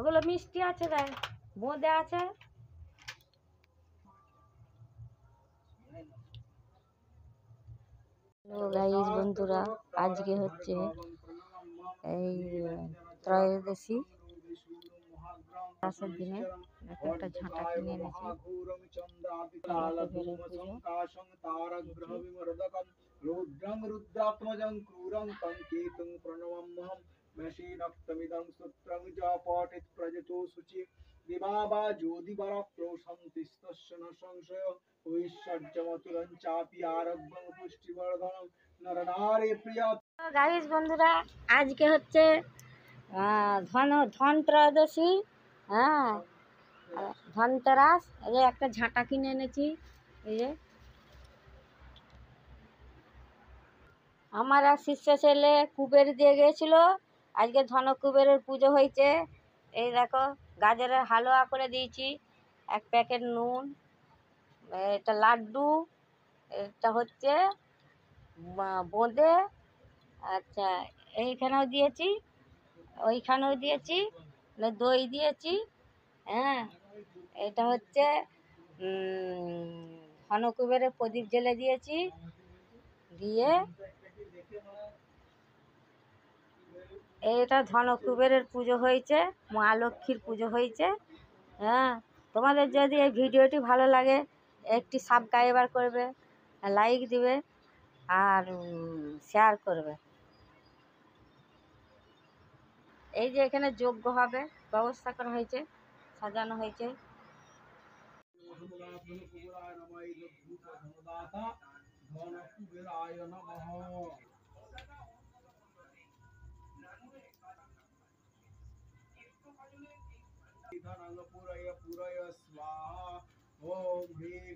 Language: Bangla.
ওগুলো মিষ্টি আছে, দেখ বোঁদে আছে। গাইস বন্ধুরা, আজকে হচ্ছে এই ত্রয়োদশী রাসের দিনে একটা ঝাঁটা কিনে এনেছি। রুদ্রং রুদ্রাত্মজং ক্রূরং তং কেতুং প্রণমাম্যহম মেষিনক্তমিদং সূত্রং চ পঠিত প্রজতো শুচি দিবাবা জ্যোতিবরা প্রশান্তিস্তস্য ন সংশয় ঐশ্বর্যমতুলং চাপি আরোগ্যং পুষ্টিবর্ধনং নরনারী প্রিয়। গাইস বন্ধুরা, আজকে হচ্ছে ধন ত্রয়োদশী। হ্যাঁ, ধনতেরাস। এই যে একটা ঝাঁটা কিনে এনেছি। এই যে আমার এক শিষ্য ছেলে কুবের দিয়ে গিয়েছিল, আজকে ধন কুবেরের পুজো হয়েছে। এই দেখো গাজরের হালুয়া করে দিয়েছি, এক প্যাকেট নুন, এটা লাড্ডু, এটা হচ্ছে বোঁদে। আচ্ছা, এইখানেও দিয়েছি, ওইখানেও দিয়েছি, দই দিয়েছি। হ্যাঁ, এটা হচ্ছে ধনকুবেরের প্রদীপ জ্বেলে দিয়েছি, দিয়ে এটা ধনকুবেরের পুজো হয়েছে, মা লক্ষ্মীর পুজো হয়েছে। হ্যাঁ, তোমাদের যদি এই ভিডিওটি ভালো লাগে একটি সাবস্ক্রাইবার করবে, লাইক দিবে আর শেয়ার করবে। এই যে এখানে যজ্ঞ হবে, ব্যবস্থা করা হয়েছে, সাজানো হয়েছে। পুরয় পুরয় স্বাহা। ওম হ্রিং